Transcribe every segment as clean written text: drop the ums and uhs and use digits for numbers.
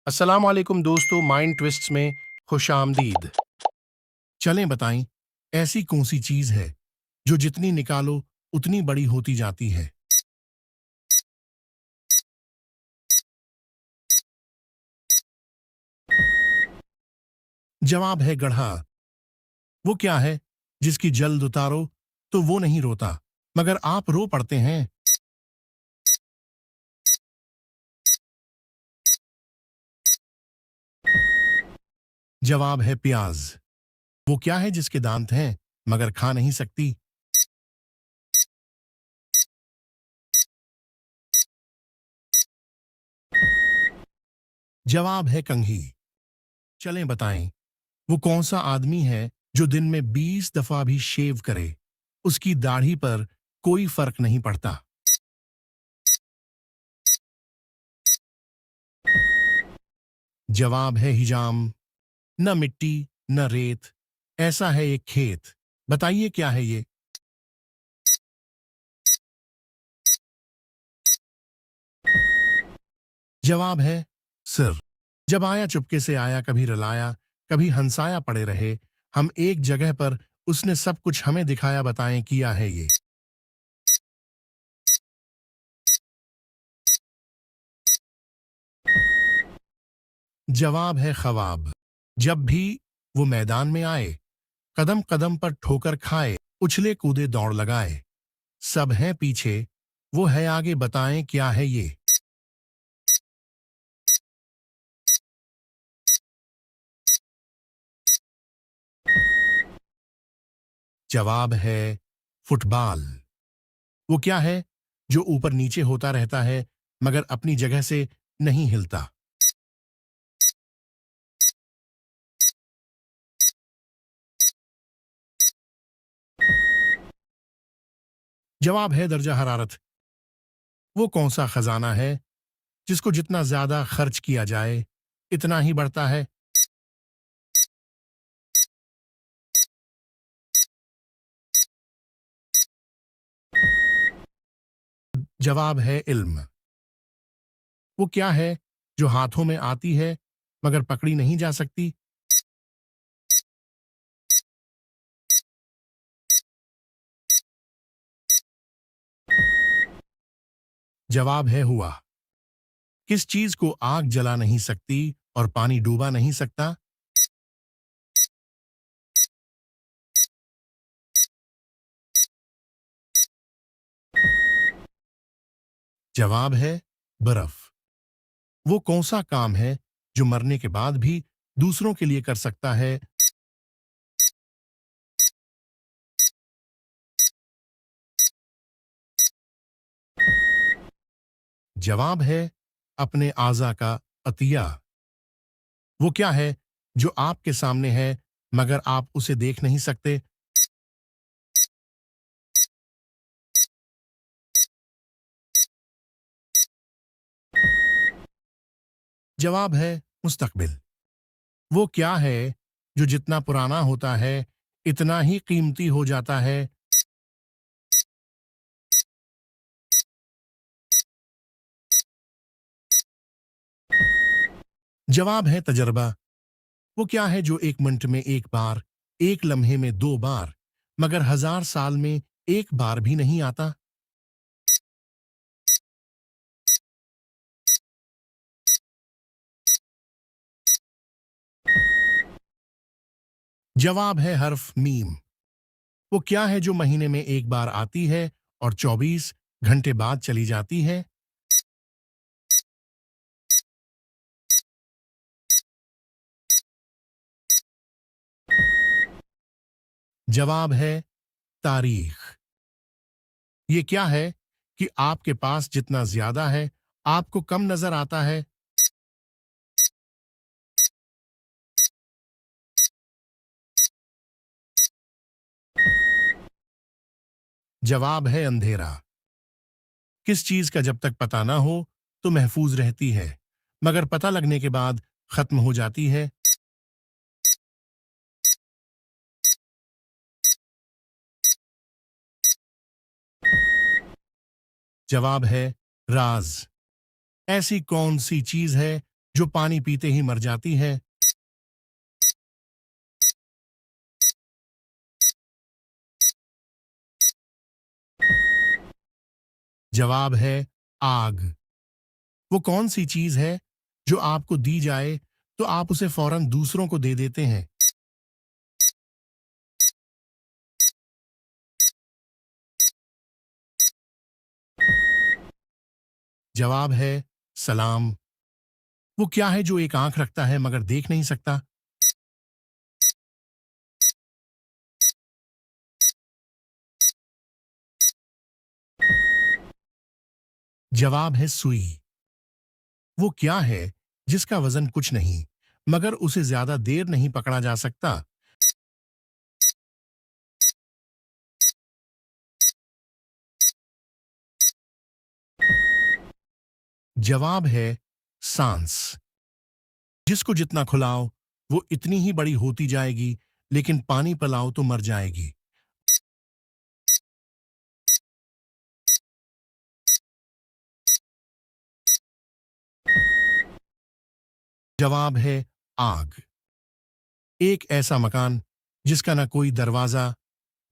अस्सलाम वालेकुम दोस्तों, माइंड ट्विस्ट्स में खुशामदीद। चलें बताएं, ऐसी कौन सी चीज है जो जितनी निकालो उतनी बड़ी होती जाती है? जवाब है गधा। वो क्या है जिसकी जल्द उतारो तो वो नहीं रोता, मगर आप रो पड़ते हैं? जवाब है प्याज। वो क्या है जिसके दांत हैं मगर खा नहीं सकती? जवाब है कंघी। चलें बताएं, वो कौन सा आदमी है जो दिन में 20 दफा भी शेव करे, उसकी दाढ़ी पर कोई फर्क नहीं पड़ता? जवाब है हिजाम। न मिट्टी न रेत, ऐसा है एक खेत। बताइए क्या है ये? जवाब है सिर। जब आया चुपके से आया, कभी रुलाया कभी हंसाया पड़े रहे, हम एक जगह पर, उसने सब कुछ हमें दिखाया। बताएं किया है ये? जवाब है ख्वाब। जब भी वो मैदान में आए, कदम कदम पर ठोकर खाए, उछले कूदे दौड़ लगाए, सब हैं पीछे, वो है आगे। बताएं क्या है ये? जवाब है फुटबॉल। वो क्या है जो ऊपर नीचे होता रहता है मगर अपनी जगह से नहीं हिलता? जवाब है दर्जा हरारत। वो कौन सा खजाना है जिसको जितना ज्यादा खर्च किया जाए इतना ही बढ़ता है? जवाब है इल्म। वो क्या है जो हाथों में आती है मगर पकड़ी नहीं जा सकती? जवाब है हुआ। किस चीज को आग जला नहीं सकती और पानी डूबा नहीं सकता? जवाब है बर्फ। वो कौन सा काम है जो मरने के बाद भी दूसरों के लिए कर सकता है? जवाब है अपने आज़ा का अतिया। वो क्या है जो आपके सामने है मगर आप उसे देख नहीं सकते? जवाब है मुस्तकबिल। वो क्या है जो जितना पुराना होता है इतना ही कीमती हो जाता है? जवाब है तजर्बा। वो क्या है जो एक मिनट में एक बार, एक लम्हे में दो बार, मगर 1000 साल में एक बार भी नहीं आता? जवाब है हर्फ मीम। वो क्या है जो महीने में एक बार आती है और 24 घंटे बाद चली जाती है? जवाब है तारीख। ये क्या है कि आपके पास जितना ज्यादा है आपको कम नजर आता है? जवाब है अंधेरा। किस चीज का जब तक पता ना हो तो महफूज रहती है, मगर पता लगने के बाद खत्म हो जाती है? जवाब है राज। ऐसी कौन सी चीज है जो पानी पीते ही मर जाती है? जवाब है आग। वो कौन सी चीज है जो आपको दी जाए तो आप उसे फौरन दूसरों को दे देते हैं? जवाब है सलाम। वो क्या है जो एक आंख रखता है मगर देख नहीं सकता? जवाब है सुई। वो क्या है जिसका वजन कुछ नहीं मगर उसे ज्यादा देर नहीं पकड़ा जा सकता? जवाब है सांस। जिसको जितना खिलाओ वो इतनी ही बड़ी होती जाएगी, लेकिन पानी पिलाओ तो मर जाएगी। जवाब है आग। एक ऐसा मकान जिसका ना कोई दरवाजा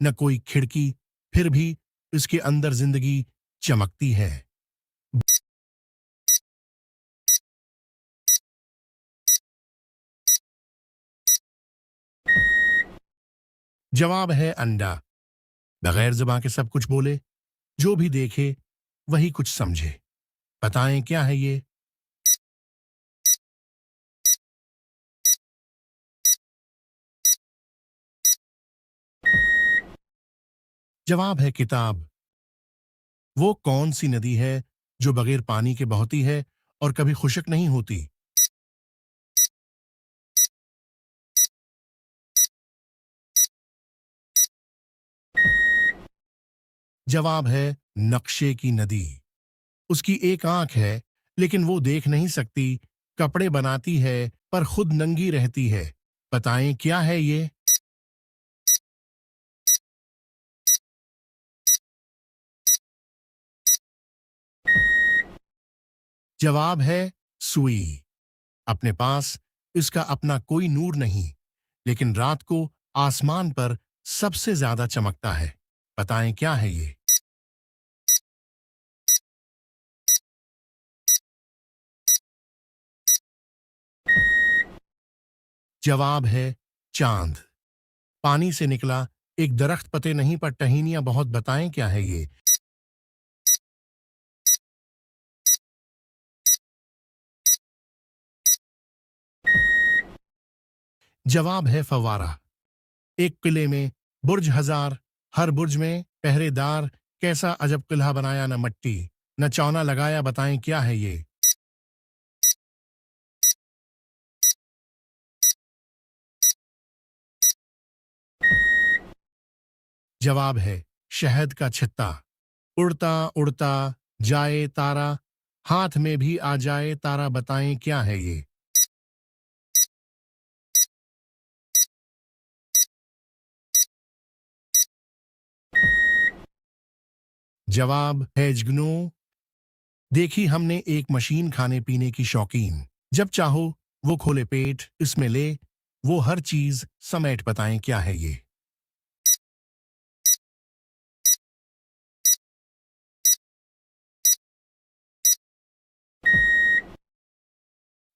न कोई खिड़की, फिर भी इसके अंदर जिंदगी चमकती है। जवाब है अंडा। बगैर जुबान के सब कुछ बोले, जो भी देखे वही कुछ समझे। बताएं क्या है ये? जवाब है किताब। वो कौन सी नदी है जो बगैर पानी के बहती है और कभी खुशक नहीं होती? जवाब है नक्शे की नदी। उसकी एक आंख है लेकिन वो देख नहीं सकती, कपड़े बनाती है पर खुद नंगी रहती है। बताएं क्या है ये? जवाब है सुई। अपने पास इसका अपना कोई नूर नहीं, लेकिन रात को आसमान पर सबसे ज्यादा चमकता है। बताएं क्या है ये? जवाब है चांद। पानी से निकला एक दरख्त पते नहीं पर टहनियां बहुत। बताएं क्या है ये? जवाब है फवारा। एक किले में बुर्ज हजार, हर बुर्ज में पहरेदार। कैसा अजब किला बनाया, न मट्टी न चौना लगाया। बताएं क्या है ये? जवाब है शहद का छित्ता। उड़ता उड़ता जाए तारा, हाथ में भी आ जाए तारा। बताएं क्या है ये? जवाब है जुगनू। देखी हमने एक मशीन खाने पीने की शौकीन। जब चाहो वो खोले पेट, इसमें ले वो हर चीज समेट। बताएं क्या है ये?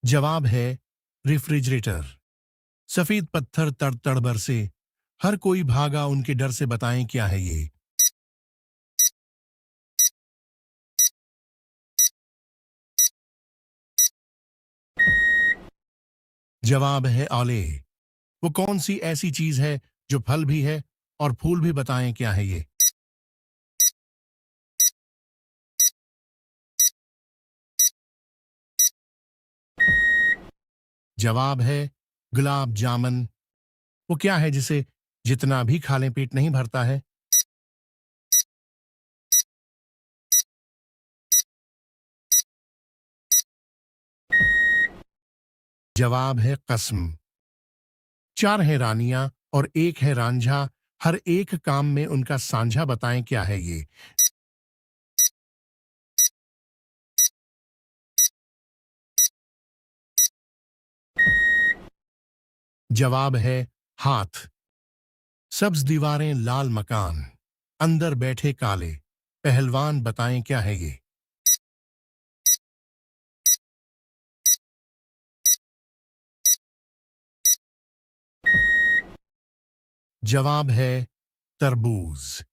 जवाब है रेफ्रिजरेटर। सफेद पत्थर तड़ तड़ बरसे, हर कोई भागा उनके डर से। बताएं क्या है ये? जवाब है औले। वो कौन सी ऐसी चीज है जो फल भी है और फूल भी? बताएं क्या है ये? जवाब है गुलाब जामुन। वो क्या है जिसे जितना भी खा लें पेट नहीं भरता है? जवाब है कसम। चार है रानियां और एक है रांझा, हर एक काम में उनका सांझा। बताएं क्या है ये? जवाब है हाथ। सब्ज दीवारें, लाल मकान, अंदर बैठे काले पहलवान, बताएं क्या है ये? जवाब है तरबूज।